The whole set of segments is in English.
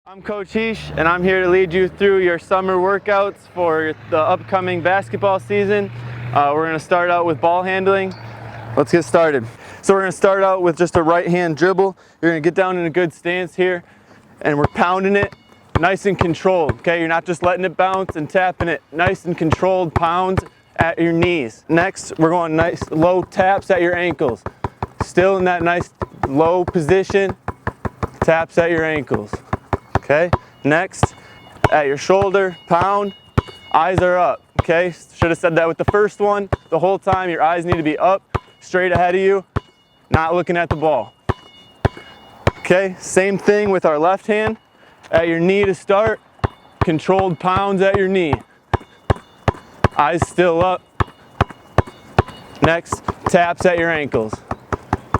I'm Coach Heesch, and I'm here to lead you through your summer workouts for the upcoming basketball season. We're going to start out with ball handling. Let's get started. So we're going to start out with just a right hand dribble. You're going to get down in a good stance here, and we're pounding it nice and controlled. Okay, you're not just letting it bounce and tapping it. Nice and controlled pounds at your knees. Next, we're going nice low taps at your ankles. Still in that nice low position, taps at your ankles. Okay, next, at your shoulder, pound, eyes are up, okay? Should have said that with the first one. The whole time your eyes need to be up, straight ahead of you, not looking at the ball. Okay, same thing with our left hand. At your knee to start, controlled pounds at your knee. Eyes still up. Next, taps at your ankles.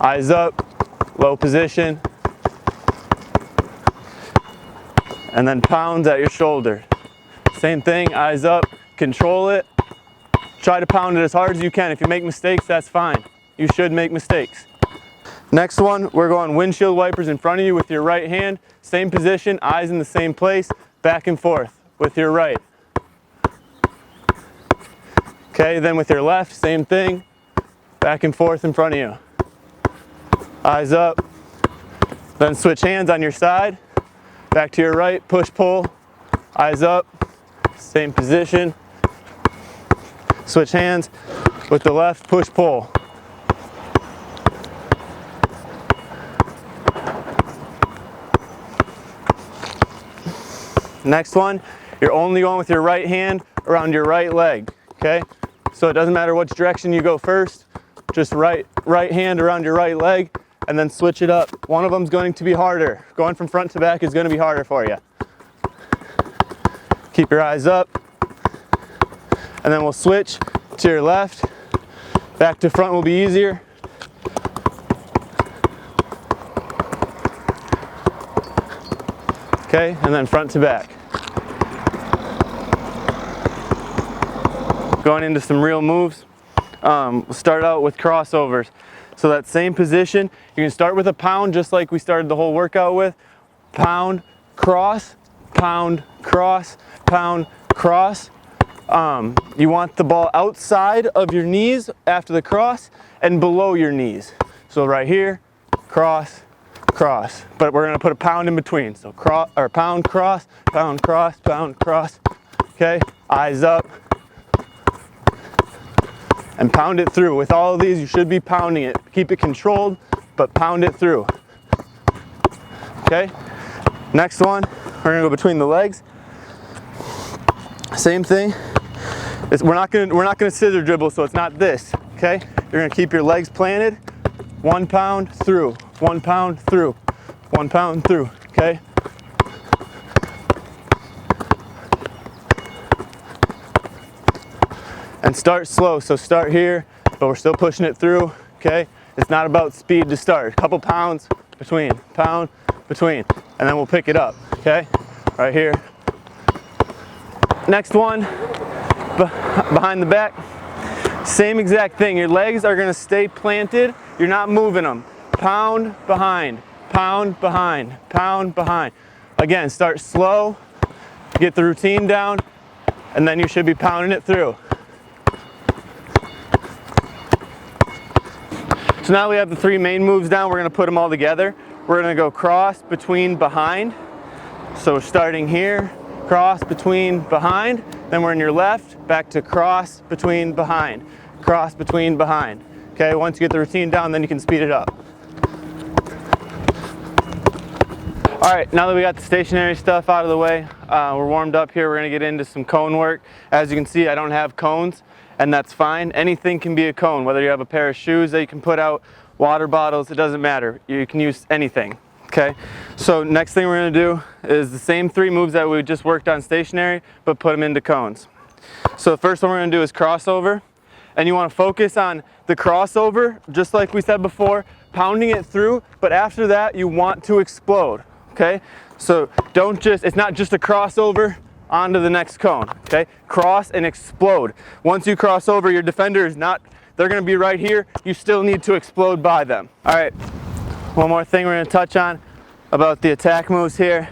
Eyes up, low position. And then pounds at your shoulder. Same thing, eyes up, control it. Try to pound it as hard as you can. If you make mistakes, that's fine. You should make mistakes. Next one, we're going windshield wipers in front of you with your right hand. Same position, eyes in the same place, back and forth with your right. Okay, then with your left, same thing, back and forth in front of you. Eyes up, then switch hands on your side. Back to your right, push, pull, eyes up, same position. Switch hands with the left, push, pull. Next one, you're only going with your right hand around your right leg, okay? So it doesn't matter which direction you go first, just right hand around your right leg, and then switch it up. One of them is going to be harder. Going from front to back is going to be harder for you. Keep your eyes up. And then we'll switch to your left. Back to front will be easier. Okay, and then front to back. Going into some real moves. We'll start out with crossovers. So that same position, you can start with a pound just like we started the whole workout with. Pound, cross, pound, cross, pound, cross. You want the ball outside of your knees after the cross and below your knees. So right here, cross, cross. But we're gonna put a pound in between. So pound, cross, pound, cross, pound, cross. Okay, eyes up. And pound it through. With all of these, you should be pounding it. Keep it controlled, but pound it through. Okay? Next one, we're gonna go between the legs. Same thing. We're not gonna scissor dribble, so it's not this. Okay? You're gonna keep your legs planted. 1 pound through. 1 pound through. 1 pound through. Okay? And start slow, so start here, but we're still pushing it through, okay? It's not about speed to start. A couple pounds between, pound, between, and then we'll pick it up, okay? Right here. Next one, behind the back. Same exact thing, your legs are gonna stay planted, you're not moving them. Pound, behind, pound, behind, pound, behind. Again, start slow, get the routine down, and then you should be pounding it through. So now we have the 3 main moves down, we're gonna put them all together. We're gonna go cross, between, behind. So starting here, cross, between, behind. Then we're in your left, back to cross, between, behind. Cross, between, behind. Okay, once you get the routine down, then you can speed it up. All right, now that we got the stationary stuff out of the way, we're warmed up here, we're gonna get into some cone work. As you can see, I don't have cones. And that's fine. Anything can be a cone, whether you have a pair of shoes that you can put out, water bottles, it doesn't matter. You can use anything, okay? So next thing we're gonna do is the same 3 moves that we just worked on stationary, but put them into cones. So the first one we're gonna do is crossover. And you wanna focus on the crossover, just like we said before, pounding it through, but after that, you want to explode, okay? So it's not just a crossover, onto the next cone, okay? Cross and explode. Once you cross over, your defender is not, they're gonna be right here, you still need to explode by them. All right, one more thing we're gonna touch on about the attack moves here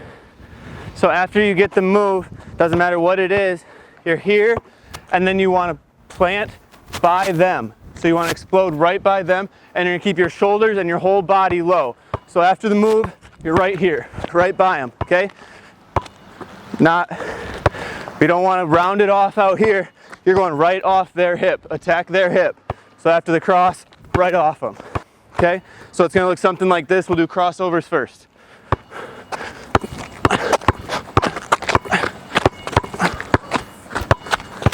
So after you get the move, doesn't matter what it is, you're here, and then you want to plant by them. So you want to explode right by them, and you're going to keep your shoulders and your whole body low. So after the move, you're right here, right by them, okay? We don't want to round it off out here. You're going right off their hip, attack their hip. So after the cross, right off them, okay? So it's going to look something like this. We'll do crossovers first.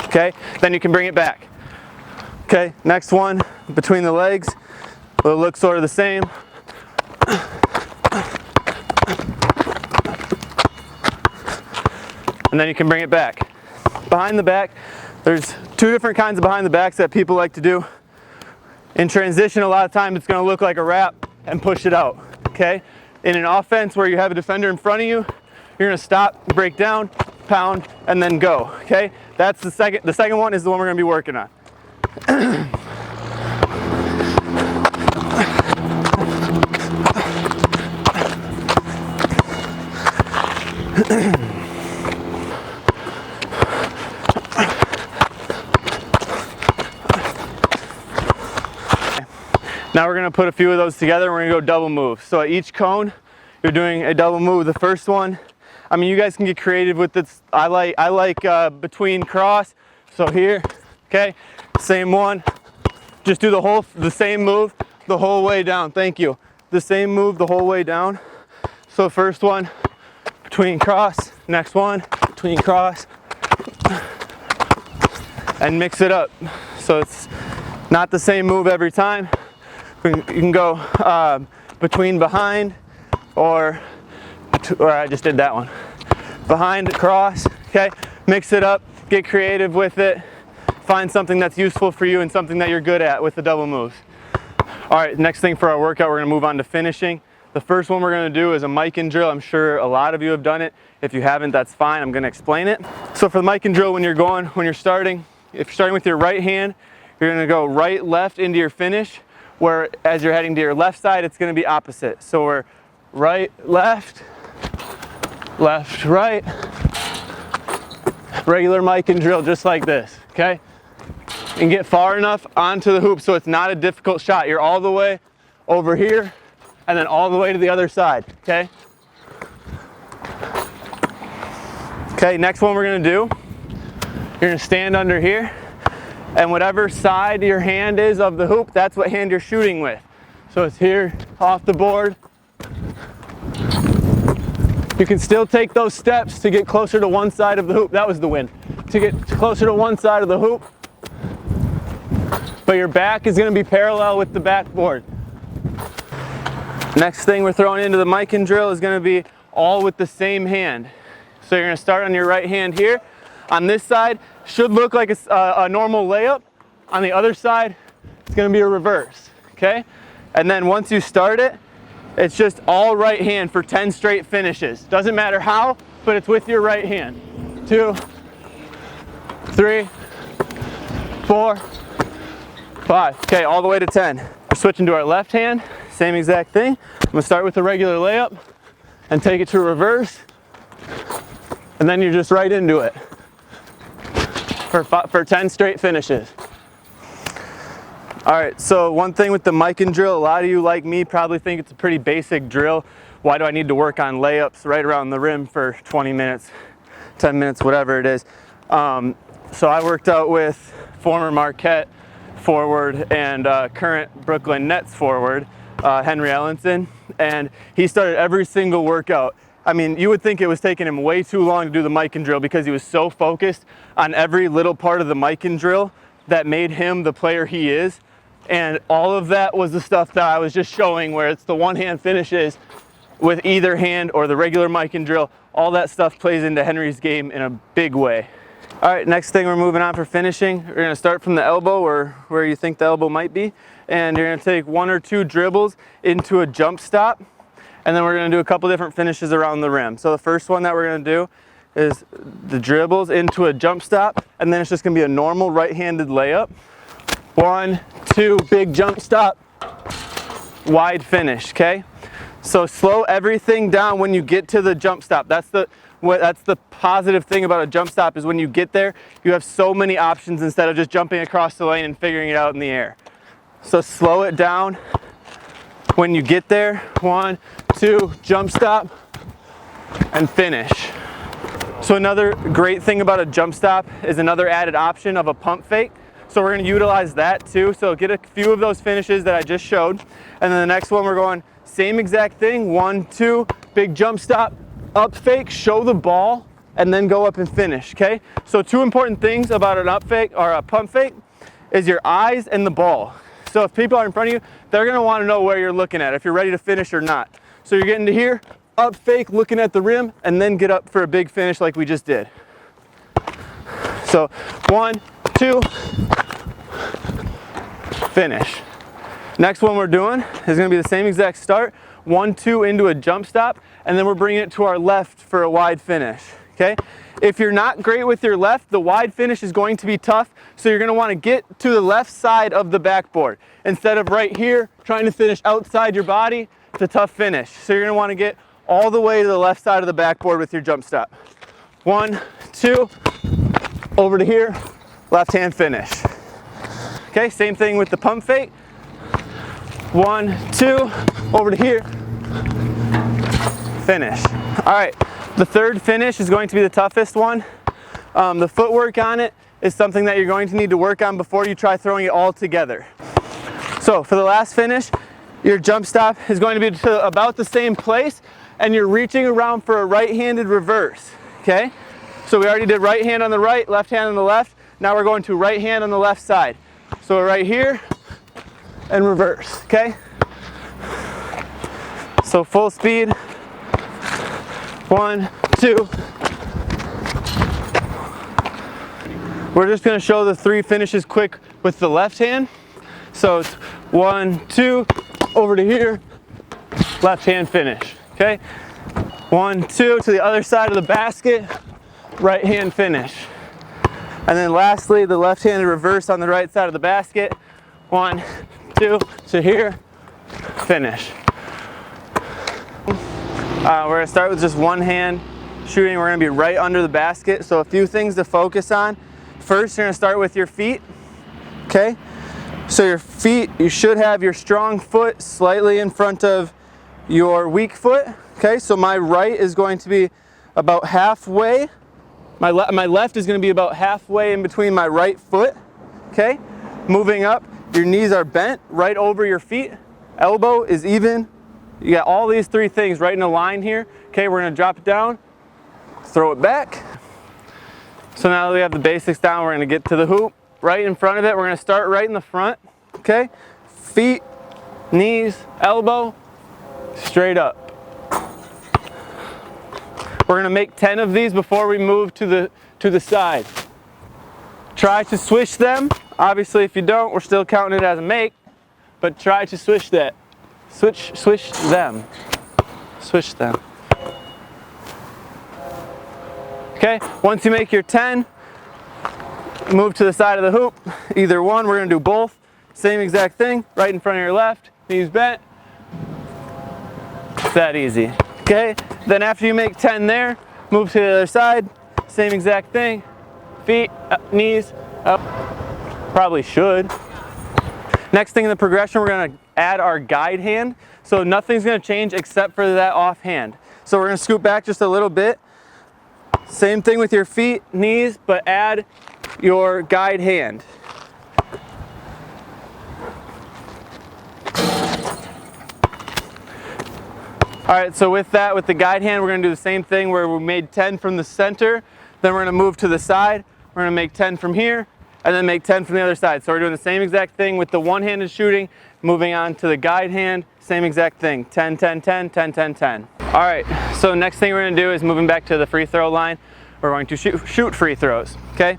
Okay, then you can bring it back. Okay, next one, between the legs. It'll look sort of the same. And then you can bring it back. Behind the back, there's two different kinds of behind the backs that people like to do. In transition, a lot of times it's going to look like a wrap and push it out, okay? In an offense where you have a defender in front of you, you're going to stop, break down, pound, and then go, okay? That's the second. The second one is the one we're going to be working on. Now we're going to put a few of those together and we're going to go double move. So at each cone, you're doing a double move. The first one, I mean, you guys can get creative with this. I like between cross. So here, okay, same one. Just do the same move the whole way down. Thank you. The same move the whole way down. So first one, between cross. Next one, between cross. And mix it up. So it's not the same move every time. You can go between behind, or I just did that one. Behind, cross, okay? Mix it up, get creative with it. Find something that's useful for you and something that you're good at with the double moves. All right, next thing for our workout, we're gonna move on to finishing. The first one we're gonna do is a mic and drill. I'm sure a lot of you have done it. If you haven't, that's fine. I'm gonna explain it. So for the mic and drill, when you're starting, if you're starting with your right hand, you're gonna go right, left into your finish, where as you're heading to your left side, it's gonna be opposite. So we're right, left, left, right. Regular mic and drill, just like this, okay? And get far enough onto the hoop so it's not a difficult shot. You're all the way over here and then all the way to the other side, okay? Okay, next one we're gonna do, you're gonna stand under here, and whatever side your hand is of the hoop, that's what hand you're shooting with. So it's here, off the board. You can still take those steps to get closer to one side of the hoop. That was the wind. To get closer to one side of the hoop. But your back is going to be parallel with the backboard. Next thing we're throwing into the mic and drill is going to be all with the same hand. So you're going to start on your right hand here. On this side, should look like a normal layup. On the other side, it's going to be a reverse, okay? And then once you start it, it's just all right hand for 10 straight finishes. Doesn't matter how, but it's with your right hand. 2, 3, 4, 5. Okay, all the way to 10. We're switching to our left hand, same exact thing. I'm gonna start with a regular layup and take it to a reverse. And then you're just right into it for 10 straight finishes. All right, so one thing with the mic and drill, a lot of you like me probably think it's a pretty basic drill. Why do I need to work on layups right around the rim for 20 minutes, 10 minutes, whatever it is? So I worked out with former Marquette forward and current Brooklyn Nets forward, Henry Ellenson, and he started every single workout. I mean, you would think it was taking him way too long to do the mic and drill because he was so focused on every little part of the mic and drill that made him the player he is. And all of that was the stuff that I was just showing, where it's the one-hand finishes with either hand or the regular mic and drill. All that stuff plays into Henry's game in a big way. All right, next thing we're moving on for finishing. We're gonna start from the elbow, or where you think the elbow might be. And you're gonna take 1 or 2 dribbles into a jump stop. And then we're gonna do a couple different finishes around the rim. So the first one that we're gonna do is the dribbles into a jump stop, and then it's just gonna be a normal right-handed layup. 1, 2, big jump stop, wide finish, okay? So slow everything down when you get to the jump stop. That's That's the positive thing about a jump stop, is when you get there, you have so many options instead of just jumping across the lane and figuring it out in the air. So slow it down when you get there. 1, 2, jump stop, and finish. So another great thing about a jump stop is another added option of a pump fake. So we're going to utilize that too. So get a few of those finishes that I just showed. And then the next one we're going same exact thing. 1, 2, big jump stop, up fake, show the ball, and then go up and finish, okay? So 2 important things about an up fake or a pump fake is your eyes and the ball. So if people are in front of you, they're going to want to know where you're looking at, if you're ready to finish or not. So you're getting to here, up fake, looking at the rim, and then get up for a big finish like we just did. So 1, 2, finish. Next one we're doing is going to be the same exact start, 1, 2 into a jump stop, and then we're bringing it to our left for a wide finish, okay? If you're not great with your left, the wide finish is going to be tough, so you're going to want to get to the left side of the backboard. Instead of right here, trying to finish outside your body, it's a tough finish. So you're going to want to get all the way to the left side of the backboard with your jump stop. 1, 2, over to here, left hand finish. Okay, same thing with the pump fake. 1, 2, over to here, finish. All right, the third finish is going to be the toughest one. The footwork on it is something that you're going to need to work on before you try throwing it all together. So for the last finish, your jump stop is going to be to about the same place, and you're reaching around for a right-handed reverse, okay? So we already did right hand on the right, left hand on the left. Now we're going to right hand on the left side. So we're right here and reverse, okay? So full speed. 1, 2. We're just going to show the 3 finishes quick with the left hand. So it's 1, 2, over to here, left hand finish, okay? 1, 2 to the other side of the basket, right hand finish. And then lastly, the left-handed reverse on the right side of the basket. 1, 2 to here, finish. We're going to start with just one hand shooting. We're going to be right under the basket. So a few things to focus on. First, you're going to start with your feet, okay? So your feet, you should have your strong foot slightly in front of your weak foot, okay? So my right is going to be about halfway. My left is going to be about halfway in between my right foot, okay? Moving up, your knees are bent right over your feet. Elbow is even. You got all these 3 things right in a line here. Okay, we're going to drop it down, throw it back. So now that we have the basics down, we're going to get to the hoop right in front of it. We're going to start right in the front, okay? Feet, knees, elbow, straight up. We're going to make 10 of these before we move to the side. Try to swish them. Obviously, if you don't, we're still counting it as a make, but try to swish that. Swish them. Swish them. Okay, once you make your 10, move to the side of the hoop. Either one, we're going to do both. Same exact thing, right in front of your left, knees bent. It's that easy. Okay, then after you make 10 there, move to the other side. Same exact thing. Feet, knees, up. Probably should. Next thing in the progression, we're going to add our guide hand. So nothing's going to change except for that off hand. So we're going to scoot back just a little bit. Same thing with your feet, knees, but add your guide hand. All right, so with that, with the guide hand, we're going to do the same thing where we made 10 from the center. Then we're going to move to the side. We're going to make 10 from here, and then make 10 from the other side. So we're doing the same exact thing with the one-handed shooting, moving on to the guide hand, same exact thing, 10, 10, 10, 10, 10, 10. All right, so next thing we're going to do is moving back to the free throw line. We're going to shoot free throws, okay?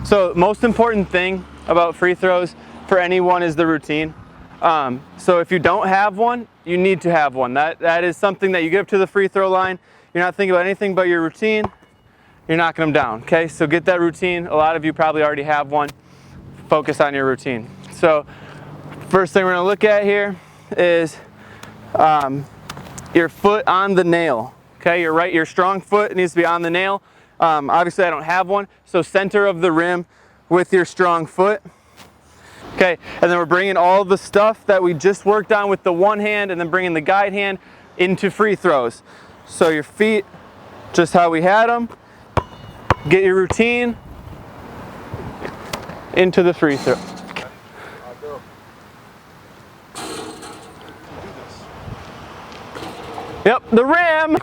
So most important thing about free throws for anyone is the routine. So if you don't have one, you need to have one. That is something that you get up to the free throw line. You're not thinking about anything but your routine. You're knocking them down, okay? So get that routine. A lot of you probably already have one. Focus on your routine. So first thing we're going to look at here is your foot on the nail, Okay, your strong foot needs to be on the nail. Obviously I don't have one, so center of the rim with your strong foot. Okay, and then we're bringing all the stuff that we just worked on with the one hand and then bringing the guide hand into free throws. So your feet, just how we had them. Get your routine into the free throw. Yep, the rim.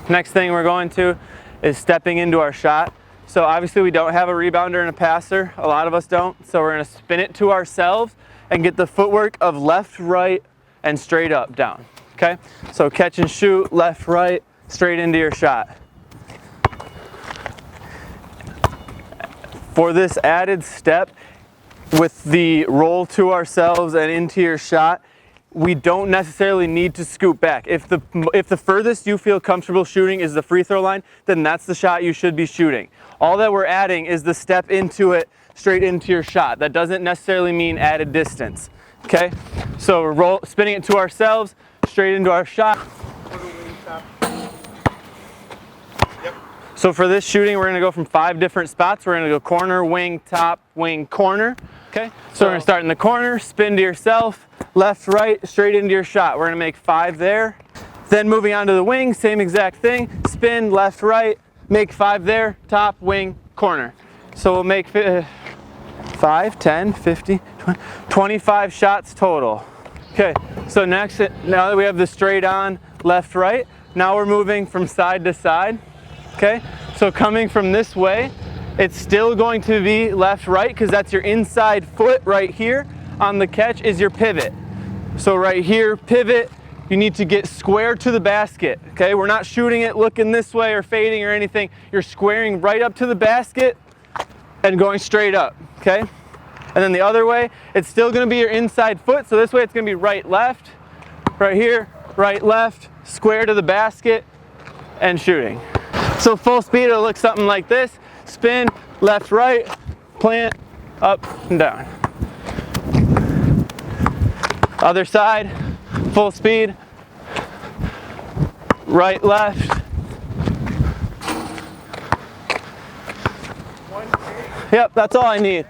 Next thing we're going to is stepping into our shot. So obviously we don't have a rebounder and a passer. A lot of us don't. So we're going to spin it to ourselves and get the footwork of left, right, and straight up, down. Okay? So catch and shoot, left, right, straight into your shot. For this added step with the roll to ourselves and into your shot, we don't necessarily need to scoop back. If the furthest you feel comfortable shooting is the free throw line, then that's the shot you should be shooting. All that we're adding is the step into it, straight into your shot. That doesn't necessarily mean added distance. Okay? So we're spinning it to ourselves, straight into our shot. So for this shooting, we're going to go from 5 different spots. We're going to go corner, wing, top, wing, corner. Okay? So we're going to start in the corner, spin to yourself, left, right, straight into your shot. We're going to make 5 there. Then moving on to the wing, same exact thing. Spin, left, right, make 5 there, top, wing, corner. So we'll make 5, 10, 50, 20, 25 shots total. Okay, so next, now that we have the straight on, left, right, now we're moving from side to side. Okay, so coming from this way, it's still going to be left, right, because that's your inside foot right here. On the catch is your pivot. So right here, pivot, you need to get square to the basket. Okay, we're not shooting it looking this way or fading or anything. You're squaring right up to the basket and going straight up. Okay, and then the other way, it's still going to be your inside foot. So this way it's going to be right, left, right here, right, left, square to the basket, and shooting. So full speed, it'll look something like this. Spin, left, right, plant, up and down. Other side, full speed, right, left. Yep, that's all I need.